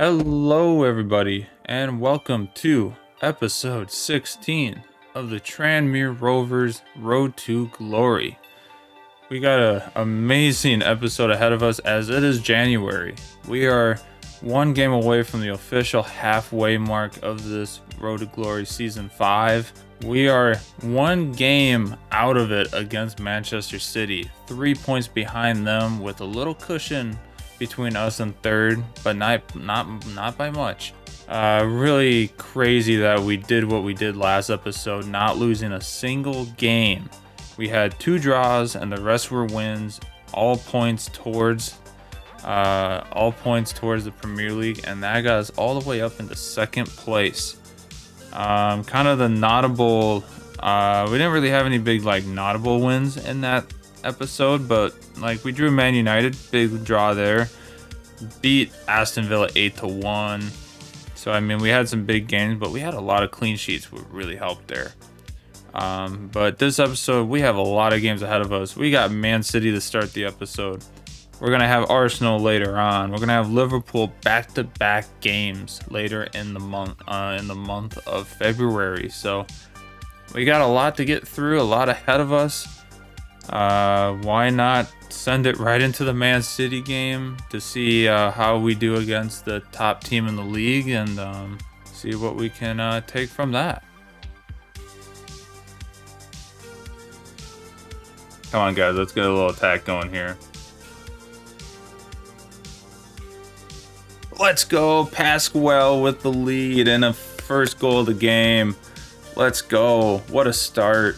Hello, everybody, and welcome to episode 16 of the Tranmere Rovers Road to Glory. We got an amazing episode ahead of us as it is January. We are one game away from the official halfway mark of this Road to Glory Season 5. We are one game out of it against Manchester City, 3 points behind them with a little cushion between us and third, but not by much. Really crazy that we did what we did last episode, not losing a single game. We had 2 draws and the rest were wins, all points towards the Premier League, and that got us all the way up into second place. Kind of the notable, we didn't really have any big notable wins in that episode, but we drew Man United, big draw there, beat Aston Villa 8-1. So I mean, we had some big games, but we had a lot of clean sheets, which really helped there. But this episode, we have a lot of games ahead of us. We got Man City to start the episode. We're gonna have Arsenal later on. We're gonna have Liverpool back-to-back games later in the month of February. So we got a lot to get through, a lot ahead of us. Why not send it right into the Man City game to see how we do against the top team in the league, and see what we can take from that. Come on, guys, let's get a little attack going here. Let's go, Pasquale with the lead and a first goal of the game. Let's go. What a start.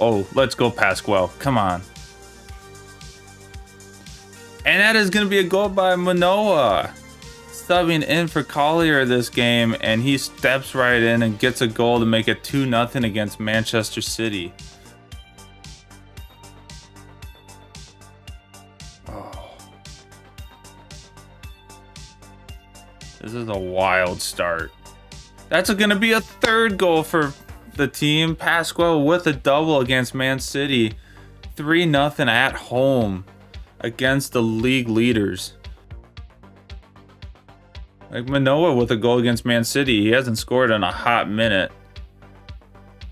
Oh, let's go, Pasquale. Come on. And that is going to be a goal by Manoa. Subbing in for Collier this game, and he steps right in and gets a goal to make it 2-0 against Manchester City. Oh. This is a wild start. That's going to be a third goal for the team. Pasquale with a double against Man City. 3-0 at home against the league leaders. Manoa with a goal against Man City. He hasn't scored in a hot minute.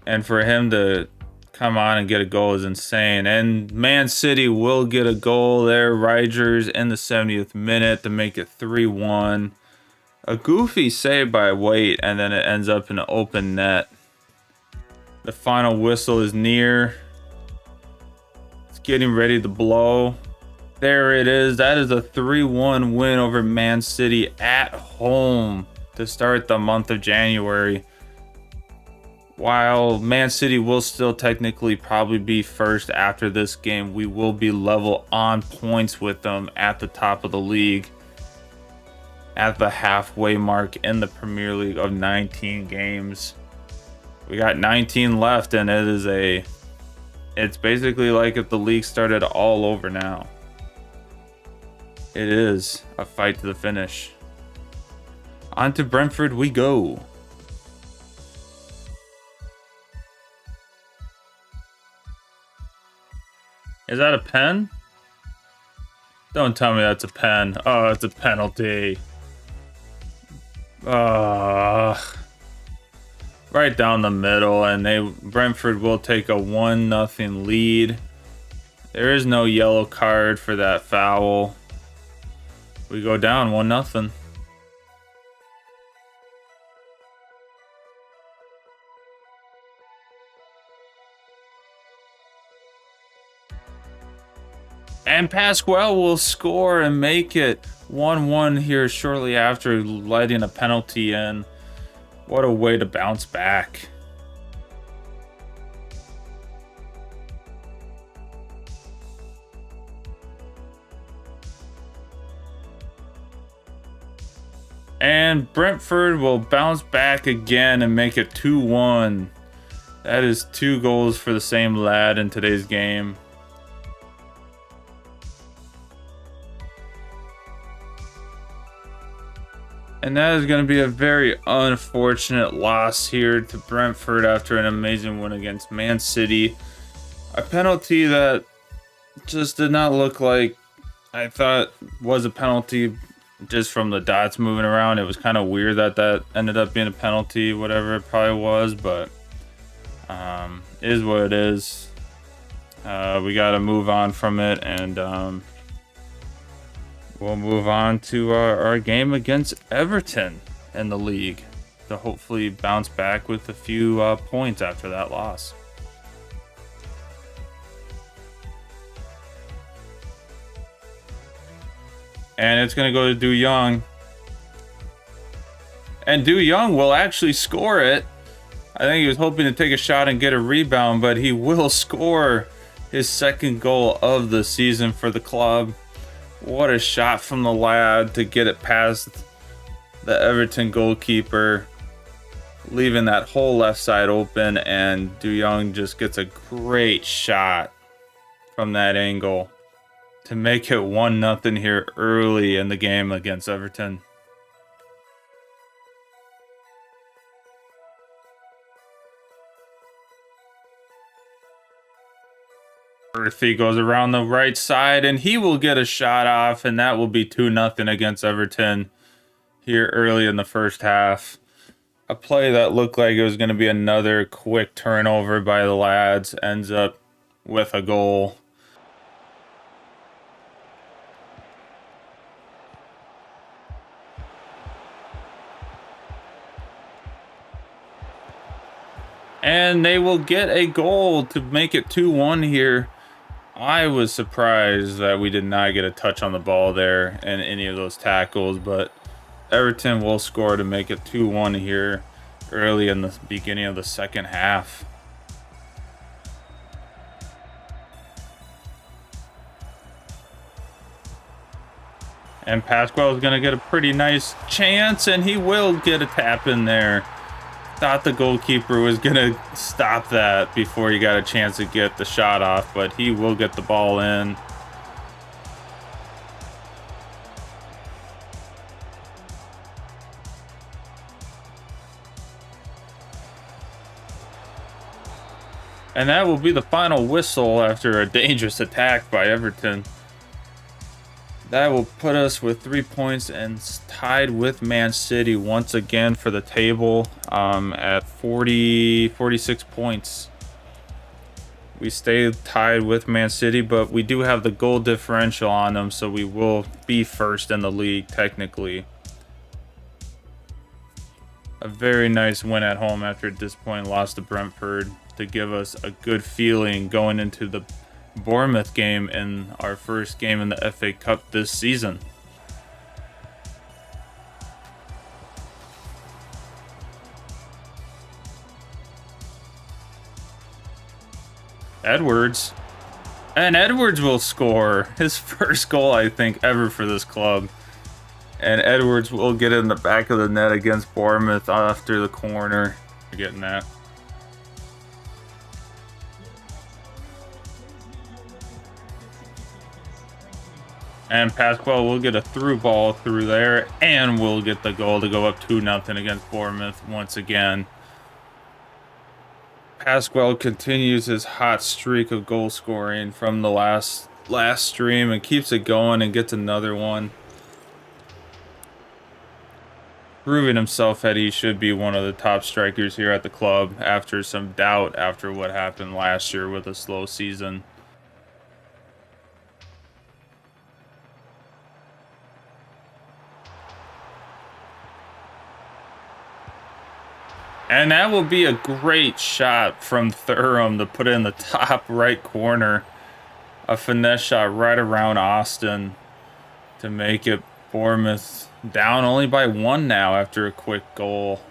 And for him to come on and get a goal is insane. And Man City will get a goal there. Rijers in the 70th minute to make it 3-1. A goofy save by Waite, and then it ends up in an open net. The final whistle is near. It's getting ready to blow. There it is. That is a 3-1 win over Man City at home to start the month of January. While Man City will still technically probably be first after this game, we will be level on points with them at the top of the league at the halfway mark in the Premier League of 19 games. We got 19 left, and it's basically like if the league started all over now. It is a fight to the finish. On to Brentford we go. Is that a pen? Don't tell me that's a pen. Oh, it's a penalty. Right down the middle, and Brentford will take a 1-0 lead. There is no yellow card for that foul. We go down 1-0. And Pasquale will score and make it 1-1 here shortly after letting a penalty in. What a way to bounce back. And Brentford will bounce back again and make it 2-1. That is 2 goals for the same lad in today's game. And that is going to be a very unfortunate loss here to Brentford after an amazing win against Man City. A penalty that just did not look like I thought was a penalty just from the dots moving around. It was kind of weird that that ended up being a penalty, whatever it probably was, but is what it is. We got to move on from it, and we'll move on to our game against Everton in the league to hopefully bounce back with a few points after that loss. And it's going to go to Du Young. And Du Young will actually score it. I think he was hoping to take a shot and get a rebound, but he will score his second goal of the season for the club. What a shot from the lad to get it past the Everton goalkeeper, leaving that whole left side open, and Du Young just gets a great shot from that angle to make it 1-0 here early in the game against Everton. Earthy goes around the right side, and he will get a shot off, and that will be 2-0 against Everton here early in the first half. A play that looked like it was going to be another quick turnover by the lads ends up with a goal. And they will get a goal to make it 2-1 here. I was surprised that we did not get a touch on the ball there in any of those tackles, but Everton will score to make it 2-1 here early in the beginning of the second half. And Pasquale is going to get a pretty nice chance, and he will get a tap in there. Thought the goalkeeper was going to stop that before he got a chance to get the shot off, but he will get the ball in. And that will be the final whistle after a dangerous attack by Everton. That will put us with 3 points and tied with Man City once again for the table at 46 points. We stay tied with Man City, but we do have the goal differential on them, so we will be first in the league technically. A very nice win at home after a disappointing loss to Brentford to give us a good feeling going into the Bournemouth game in our first game in the FA Cup this season. Edwards. And Edwards will score his first goal, I think, ever for this club. And Edwards will get in the back of the net against Bournemouth after the corner. You're getting that. And Pasquale will get a through ball through there, and will get the goal to go up 2-0 against Bournemouth once again. Pasquale continues his hot streak of goal scoring from the last stream and keeps it going and gets another one. Proving himself that he should be one of the top strikers here at the club after some doubt after what happened last year with a slow season. And that will be a great shot from Thuram to put it in the top right corner. A finesse shot right around Austin to make it Bournemouth down only by 1 now after a quick goal.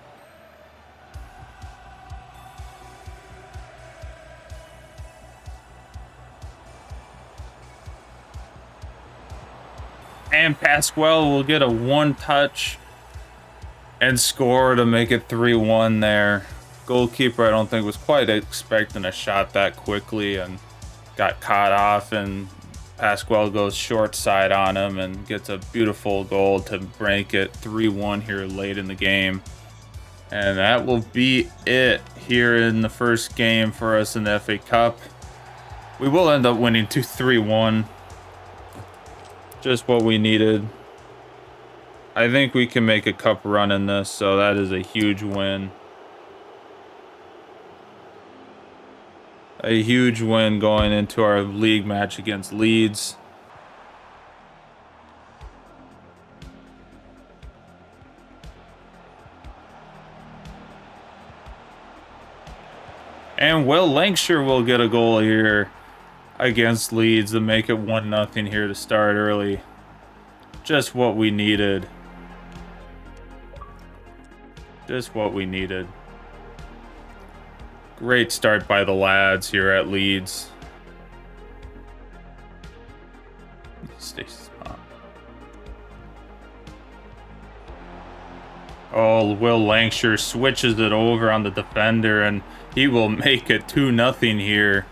And Pasquale will get a one-touch and score to make it 3-1 there. Goalkeeper, I don't think, was quite expecting a shot that quickly and got caught off, and Pasquale goes short side on him and gets a beautiful goal to break it 3-1 here late in the game. And that will be it here in the first game for us in the FA Cup. We will end up winning 2-3-1. Just what we needed. I think we can make a cup run in this, so that is a huge win. A huge win going into our league match against Leeds. And Will Lancashire will get a goal here against Leeds to make it 1-0 here to start early. Just what we needed. Just what we needed. Great start by the lads here at Leeds. Stay spot. Oh, Will Lancashire switches it over on the defender, and he will make it 2-0 here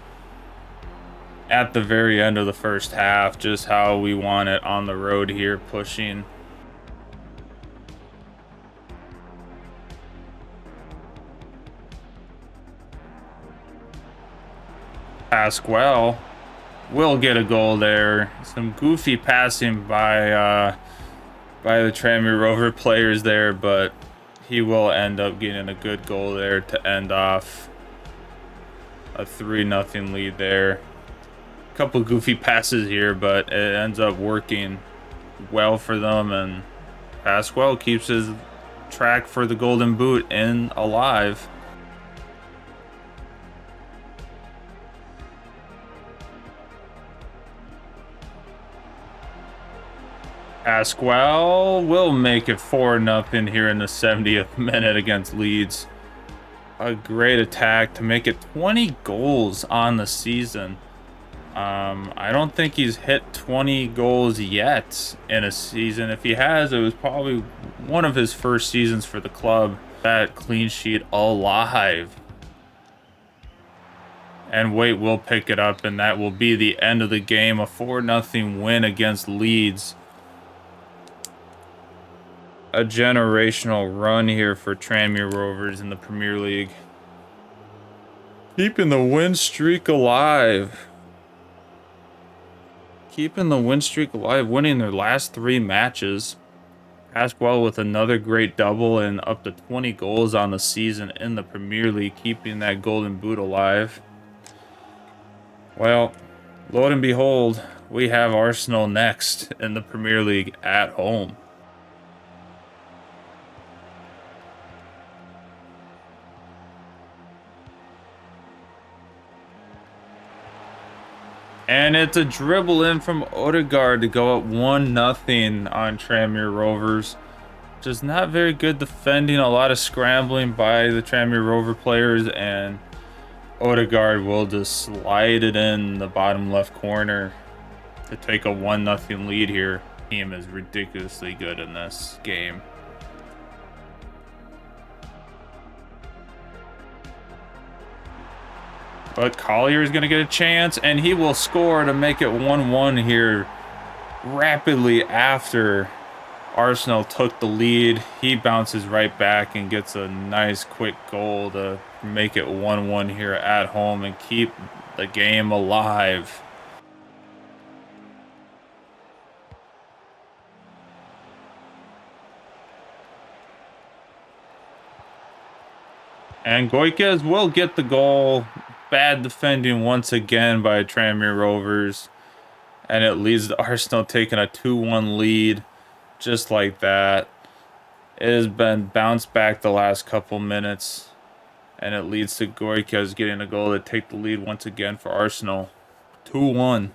at the very end of the first half. Just how we want it on the road here, pushing. Pasquale will get a goal there. Some goofy passing by the Tranmere Rover players there, but he will end up getting a good goal there to end off a 3-0 lead there. A couple goofy passes here, but it ends up working well for them, and Pasquale keeps his track for the Golden Boot alive. Pasquale will make it 4-0 here in the 70th minute against Leeds. A great attack to make it 20 goals on the season. I don't think he's hit 20 goals yet in a season. If he has, it was probably one of his first seasons for the club. That clean sheet alive. And Waite will pick it up, and that will be the end of the game. A 4-0 win against Leeds. A generational run here for Tranmere Rovers in the Premier League. Keeping the win streak alive. Keeping the win streak alive, winning their last 3 matches. Pasquale with another great double and up to 20 goals on the season in the Premier League, keeping that Golden Boot alive. Well, lo and behold, we have Arsenal next in the Premier League at home. And it's a dribble in from Odegaard to go up 1-0 on Tranmere Rovers. Just not very good defending, a lot of scrambling by the Tranmere Rover players, and Odegaard will just slide it in the bottom left corner to take a 1-0 lead here. Team is ridiculously good in this game. But Collier is going to get a chance, and he will score to make it 1-1 here rapidly after Arsenal took the lead. He bounces right back and gets a nice quick goal to make it 1-1 here at home and keep the game alive. And Goiques will get the goal. Bad defending once again by Tranmere Rovers. And it leads to Arsenal taking a 2-1 lead. Just like that. It has been bounced back the last couple minutes. And it leads to Goiques getting a goal to take the lead once again for Arsenal. 2-1.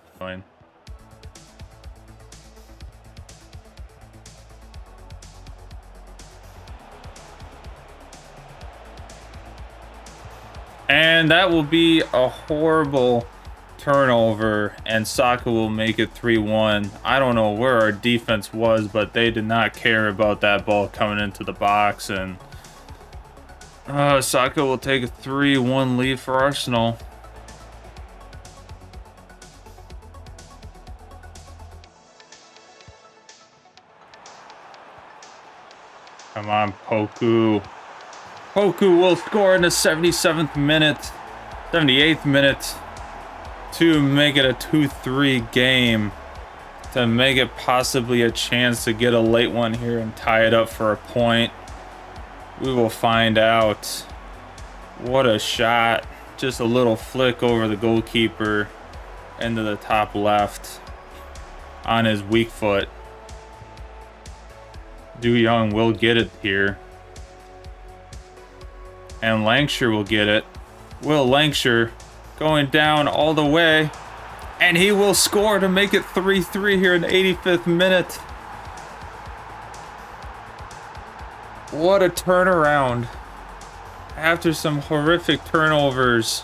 And that will be a horrible turnover, and Saka will make it 3-1. I don't know where our defense was, but they did not care about that ball coming into the box, and Saka will take a 3-1 lead for Arsenal. Come on, Poku. Poku will score in the 77th minute, 78th minute. to make it a 2-3 game, to make it possibly a chance to get a late one here and tie it up for a point. We will find out. What a shot. Just a little flick over the goalkeeper into the top left on his weak foot. Du Young will get it here. And Lancashire will get it. Will Lancashire going down all the way. And he will score to make it 3-3 here in the 85th minute. What a turnaround. After some horrific turnovers.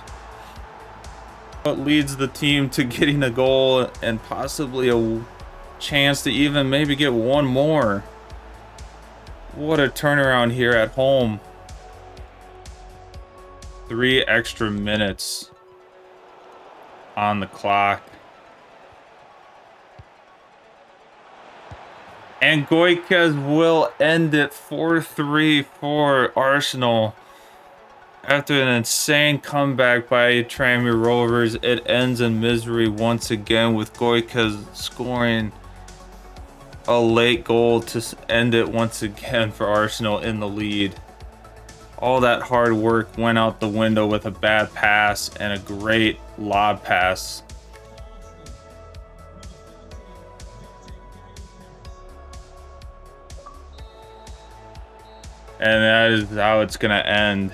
What leads the team to getting a goal and possibly a chance to even maybe get one more. What a turnaround here at home. 3 extra minutes on the clock. And Goicoechea will end it 4-3 for Arsenal. After an insane comeback by Tranmere Rovers, it ends in misery once again with Goicoechea scoring a late goal to end it once again for Arsenal in the lead. All that hard work went out the window with a bad pass and a great lob pass. And that is how it's going to end.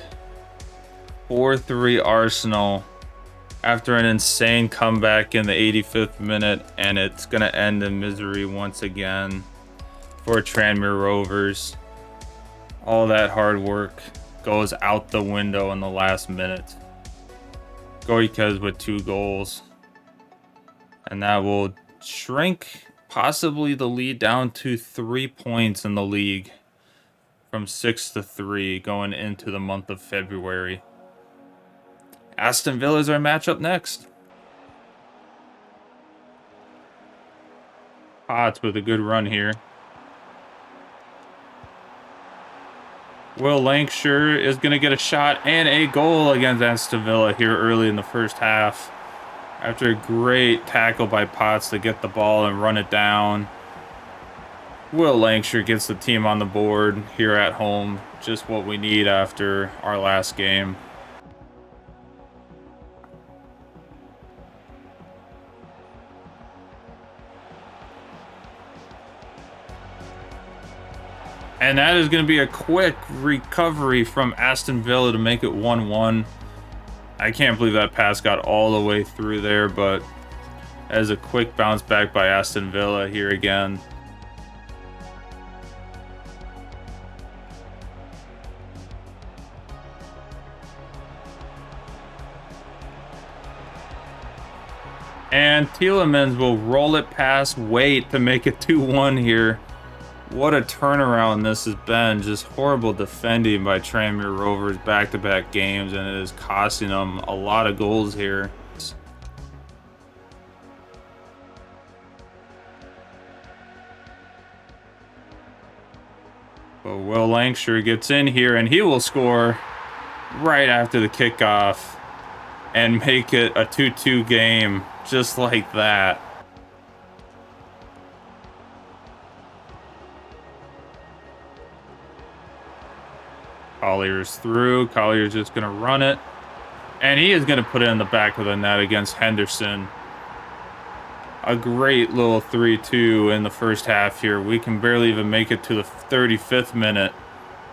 4-3 Arsenal after an insane comeback in the 85th minute, and it's going to end in misery once again for Tranmere Rovers. All that hard work goes out the window in the last minute. Goicoechea with 2 goals, and that will shrink possibly the lead down to 3 points in the league from 6-3 going into the month of February. Aston Villa is our matchup next. Potts with a good run here. Will Lancashire is going to get a shot and a goal against Aston Villa here early in the first half. After a great tackle by Potts to get the ball and run it down. Will Lancashire gets the team on the board here at home. Just what we need after our last game. And that is going to be a quick recovery from Aston Villa to make it 1-1. I can't believe that pass got all the way through there, but as a quick bounce back by Aston Villa here again. And Tielemans will roll it past Waite to make it 2-1 here. What a turnaround this has been. Just horrible defending by Tranmere Rovers back-to-back games, and it is costing them a lot of goals here. But Will Lancashire gets in here, and he will score right after the kickoff and make it a 2-2 game, just like that. Collier's through. Collier's just going to run it. And he is going to put it in the back of the net against Henderson. A great little 3-2 in the first half here. We can barely even make it to the 35th minute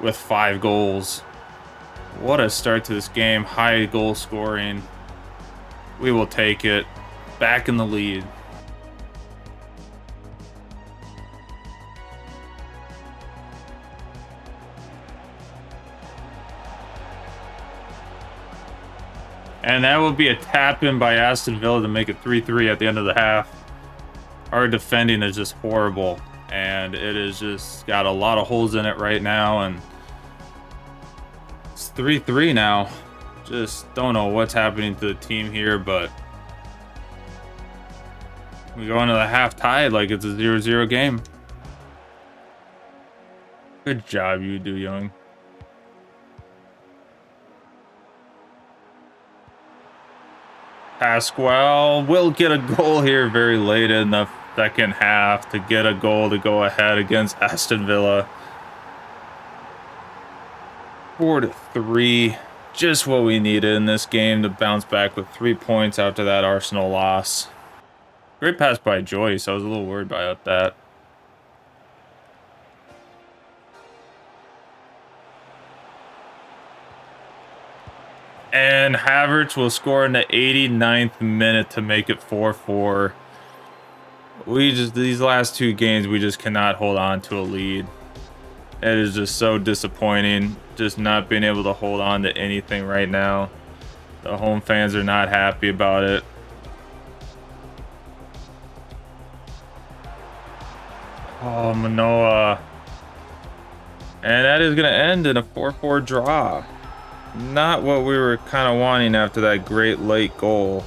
with 5 goals. What a start to this game. High goal scoring. We will take it. Back in the lead. And that will be a tap-in by Aston Villa to make it 3-3 at the end of the half. Our defending is just horrible. And it is just got a lot of holes in it right now. And it's 3-3 now. Just don't know what's happening to the team here, but we go into the half tied like it's a 0-0 game. Good job, you Du Young. Pasquale will get a goal here very late in the second half to get a goal to go ahead against Aston Villa. 4-3. Just what we needed in this game to bounce back with 3 points after that Arsenal loss. Great pass by Joyce. I was a little worried about that. And Havertz will score in the 89th minute to make it 4-4. These last two games, we just cannot hold on to a lead. It is just so disappointing, just not being able to hold on to anything right now. The home fans are not happy about it. Oh, Manoa. And that is going to end in a 4-4 draw. Not what we were kind of wanting after that great late goal.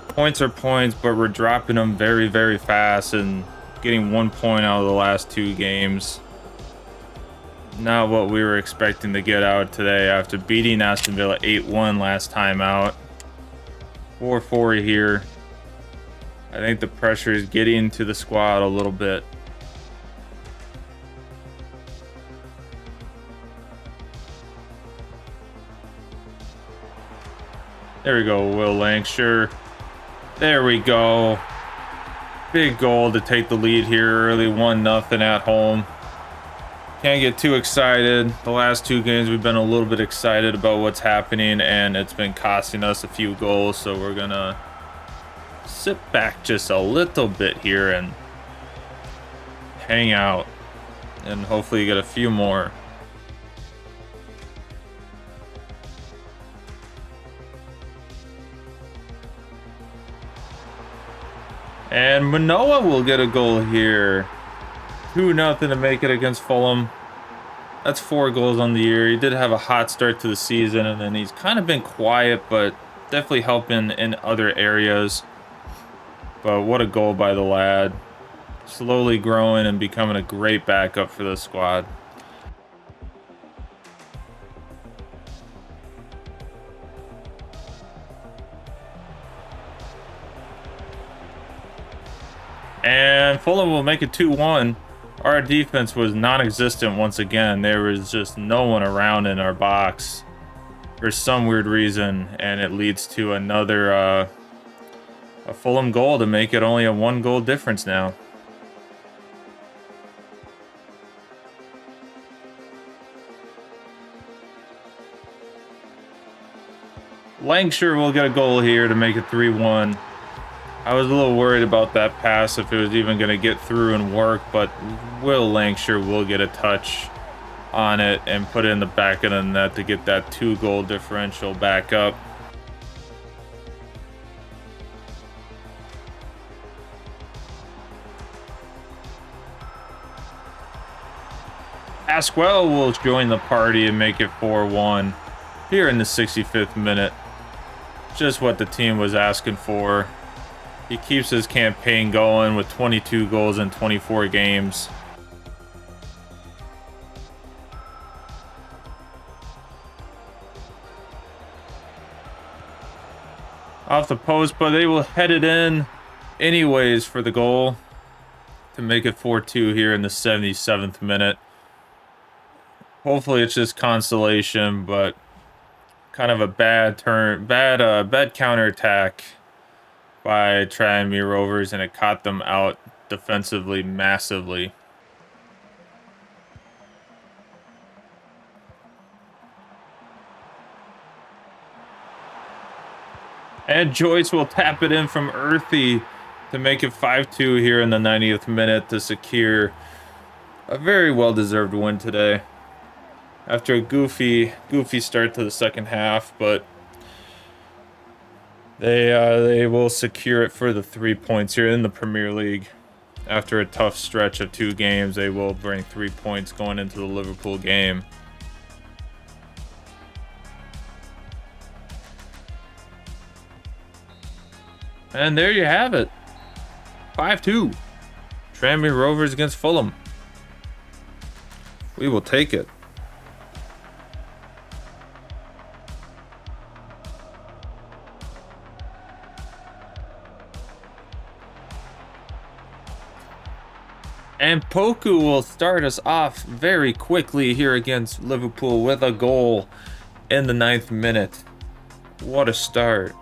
Points are points, but we're dropping them very, very fast and getting 1 point out of the last 2 games. Not what we were expecting to get out today after beating Aston Villa 8-1 last time out. 4-4 here. I think the pressure is getting to the squad a little bit. There we go, Will Lancashire. There we go. Big goal to take the lead here early, 1-0 at home. Can't get too excited. The last 2 games we've been a little bit excited about what's happening, and it's been costing us a few goals, so we're gonna sit back just a little bit here and hang out and hopefully get a few more. And Manoa will get a goal here. 2-0 to make it against Fulham. That's 4 goals on the year. He did have a hot start to the season, and then he's kind of been quiet, but definitely helping in other areas. But what a goal by the lad. Slowly growing and becoming a great backup for the squad. And Fulham will make it 2-1. Our defense was non-existent once again. There was just no one around in our box for some weird reason, and it leads to another a Fulham goal to make it only a 1-goal difference now. Lancashire will get a goal here to make it 3-1. I was a little worried about that pass, if it was even going to get through and work, but Will Lancashire will get a touch on it and put it in the back of the net to get that 2-goal differential back up. Pasquale will join the party and make it 4-1 here in the 65th minute. Just what the team was asking for. He keeps his campaign going with 22 goals in 24 games. Off the post, but they will head it in anyways for the goal to make it 4-2 here in the 77th minute. Hopefully it's just consolation, but kind of a bad counterattack by Tranmere Rovers, and it caught them out defensively massively. And Joyce will tap it in from Earthy to make it 5-2 here in the 90th minute to secure a very well-deserved win today. After a goofy start to the second half, but they will secure it for the 3 points here in the Premier League. After a tough stretch of 2 games, they will bring 3 points going into the Liverpool game. And there you have it. 5-2. Tranmere Rovers against Fulham. We will take it. And Poku will start us off very quickly here against Liverpool with a goal in the 9th minute. What a start.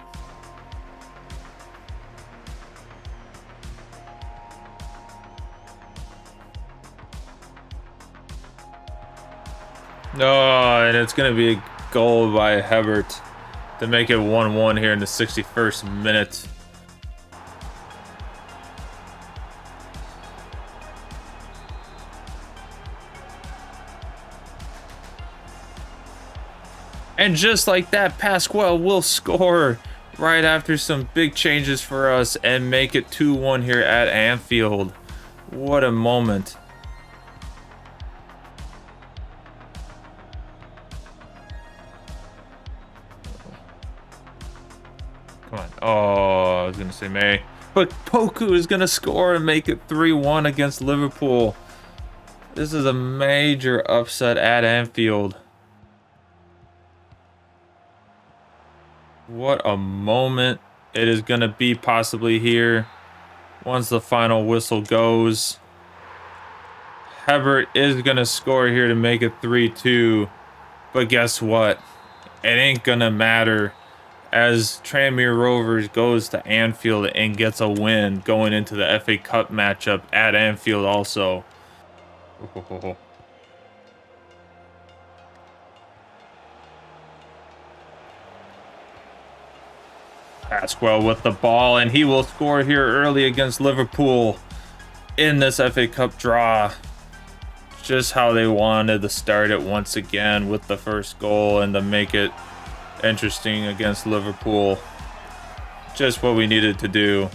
No, and it's going to be a goal by Hebert to make it 1-1 here in the 61st minute. And just like that, Pasquale will score right after some big changes for us and make it 2-1 here at Anfield. What a moment. Come on. Oh, I was going to say May. But Poku is going to score and make it 3-1 against Liverpool. This is a major upset at Anfield. What a moment it is going to be possibly here once the final whistle goes. Hebert is going to score here to make it 3-2. But guess what? It ain't going to matter as Tranmere Rovers goes to Anfield and gets a win going into the FA Cup matchup at Anfield also. Pasquale with the ball, and he will score here early against Liverpool in this FA Cup draw. Just how they wanted to start it once again with the first goal and to make it interesting against Liverpool. Just what we needed to do.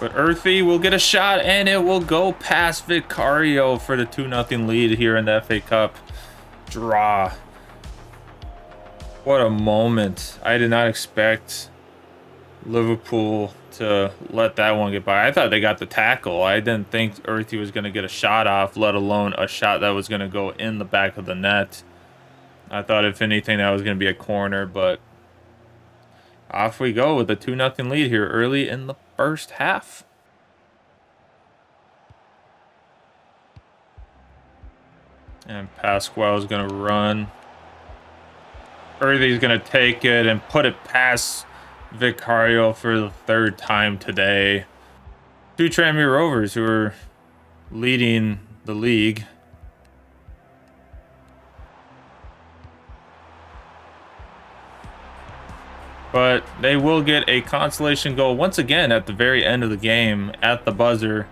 But Earthy will get a shot, and it will go past Vicario for the 2-0 lead here in the FA Cup draw. What a moment. I did not expect Liverpool to let that one get by. I thought they got the tackle. I didn't think Earthy was going to get a shot off, let alone a shot that was going to go in the back of the net. I thought, if anything, that was going to be a corner, but off we go with a 2-0 lead here early in the first half. And Pasquale is going to run. Earthy's going to take it and put it past Vicario for the 3rd time today. 2 Tranmere Rovers who are leading the league. But they will get a consolation goal once again at the very end of the game at the buzzer.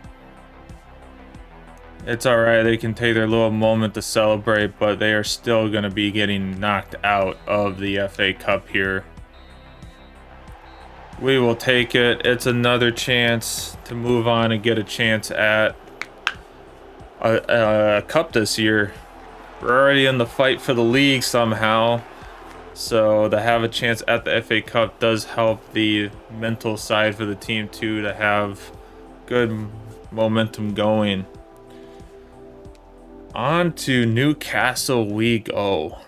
It's alright, they can take their little moment to celebrate, but they are still going to be getting knocked out of the FA Cup here. We will take it. It's another chance to move on and get a chance at a cup this year. We're already in the fight for the league somehow. So to have a chance at the FA Cup does help the mental side for the team too, to have good momentum going. On to Newcastle we go.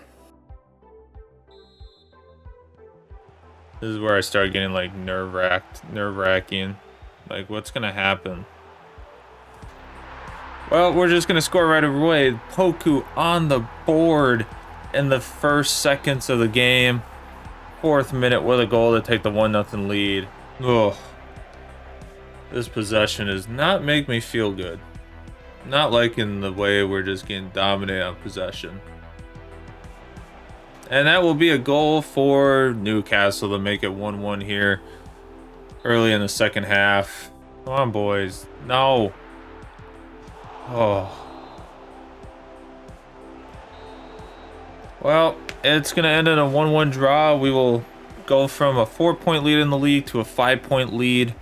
This is where I start getting like nerve-wracking. Like, what's gonna happen? Well, we're just gonna score right away. Poku on the board in the first seconds of the game. 4th minute with a goal to take the 1-0 lead. Ugh. This possession does not make me feel good. Not liking the way we're just getting dominated on possession. And that will be a goal for Newcastle to make it 1-1 here early in the second half. Come on, boys. No. Oh. Well, it's going to end in a 1-1 draw. We will go from a 4-point lead in the league to a 5-point lead.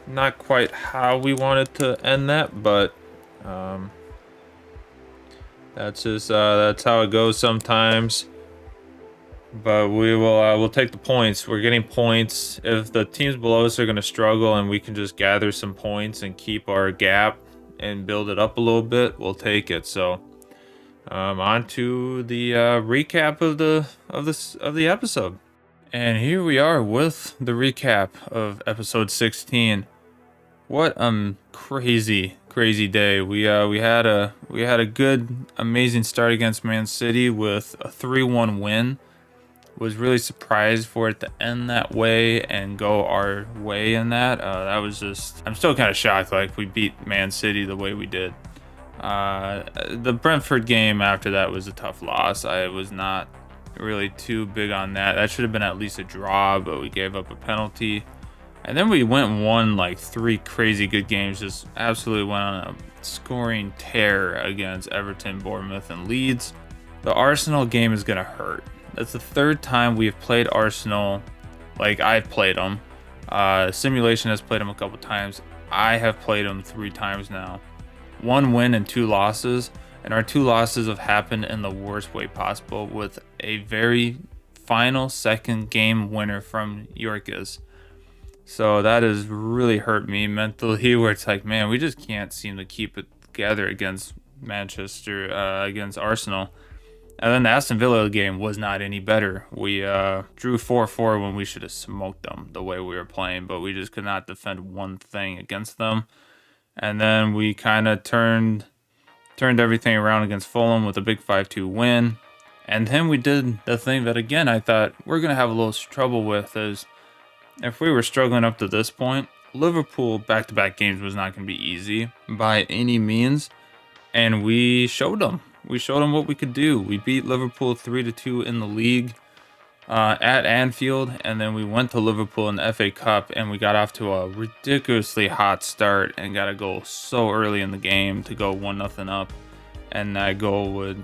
Not quite how we wanted to end that, but that's just that's how it goes sometimes. But we'll take the points. We're getting points. If the teams below us are going to struggle and we can just gather some points and keep our gap and build it up a little bit, we'll take it. So On to the recap of the episode. And here we are with the recap of episode 16. What crazy day. We had a good amazing start against Man City with a 3-1 win. Was really surprised for it to end that way and go our way in that. That was just, I'm still kind of shocked like we beat Man City the way we did. The Brentford game after that was a tough loss. I was not really too big on that. That should have been at least a draw, but we gave up a penalty. And then we went and won like 3 crazy good games. Just absolutely went on a scoring tear against Everton, Bournemouth, and Leeds. The Arsenal game is going to hurt. That's the 3rd time we have played Arsenal. Like, I've played them. Simulation has played them a couple times. I have played them 3 times now. 1 win and 2 losses. And our 2 losses have happened in the worst way possible with a very final second game winner from Yorkes. So that has really hurt me mentally, where it's like, man, we just can't seem to keep it together against Manchester, against Arsenal. And then the Aston Villa game was not any better. We drew 4-4 when we should have smoked them the way we were playing, but we just could not defend one thing against them. And then we kind of turned everything around against Fulham with a big 5-2 win. And then we did the thing that, again, I thought we're going to have a little trouble with, is if we were struggling up to this point, Liverpool back-to-back games was not going to be easy by any means. And we showed them. We showed them what we could do. We beat Liverpool 3-2 in the league at Anfield, and then we went to Liverpool in the FA Cup, and we got off to a ridiculously hot start and got a goal so early in the game to go 1-0 up, and that goal would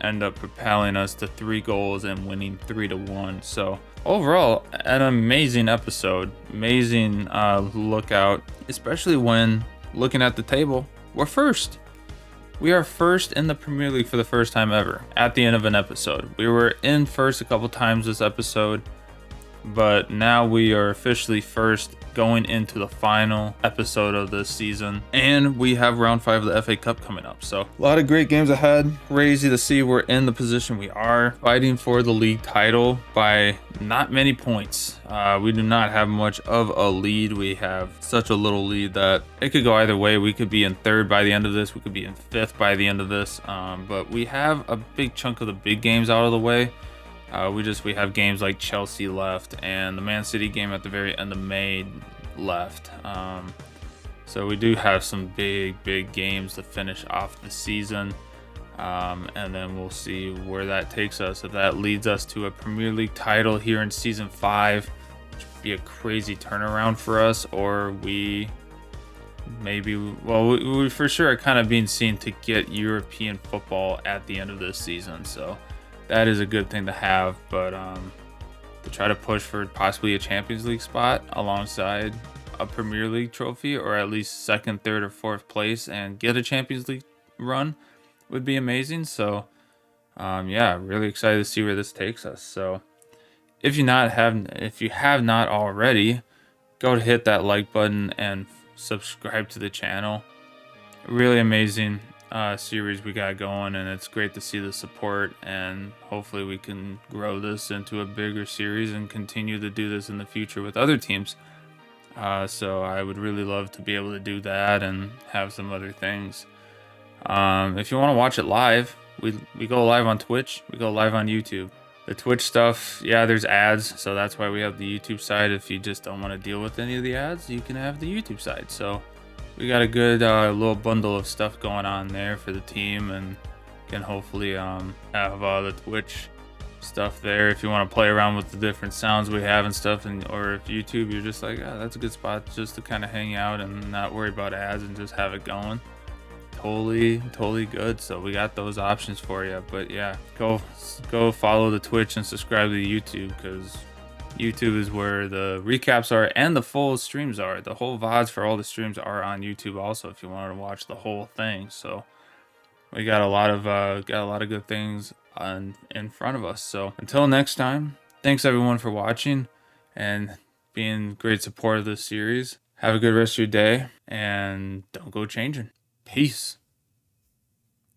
end up propelling us to 3 goals and winning 3-1. So overall, an amazing episode, amazing lookout, especially when looking at the table. We're first. We are first in the Premier League for the first time ever at the end of an episode. We were in first a couple times this episode, but now we are officially first going into the final episode of this season. And we have round 5 of the FA Cup coming up. So a lot of great games ahead. Crazy to see we're in the position we are, fighting for the league title by not many points. We do not have much of a lead. We have such a little lead that it could go either way. We could be in 3rd by the end of this. We could be in 5th by the end of this. But we have a big chunk of the big games out of the way. We have games like Chelsea left and the Man City game at the very end of May left. So we do have some big games to finish off the season. And then we'll see where that takes us. If that leads us to a Premier League title here in season 5, which would be a crazy turnaround for us, or we for sure are kind of being seen to get European football at the end of this season. So that is a good thing to have, but to try to push for possibly a Champions League spot alongside a Premier League trophy, or at least 2nd, 3rd, or 4th place, and get a Champions League run would be amazing. So yeah, really excited to see where this takes us. So if you have not already, go to hit that like button and subscribe to the channel. Really amazing series we got going, and it's great to see the support, and hopefully we can grow this into a bigger series and continue to do this in the future with other teams. So I would really love to be able to do that and have some other things. If you want to watch it live, we go live on Twitch, we go live on YouTube. The Twitch stuff, yeah, there's ads, so that's why we have the YouTube side. If you just don't want to deal with any of the ads, you can have the YouTube side. So we got a good little bundle of stuff going on there for the team, and can hopefully have the Twitch stuff there if you want to play around with the different sounds we have and stuff. And or if YouTube, you're just like, that's a good spot just to kind of hang out and not worry about ads and just have it going. Totally good. So we got those options for you. But yeah, go follow the Twitch and subscribe to the YouTube, because YouTube is where the recaps are and the full streams are. The whole VODs for all the streams are on YouTube also, if you wanted to watch the whole thing. So we got a lot of good things in front of us. So until next time, thanks everyone for watching and being great support of this series. Have a good rest of your day, and don't go changing. Peace.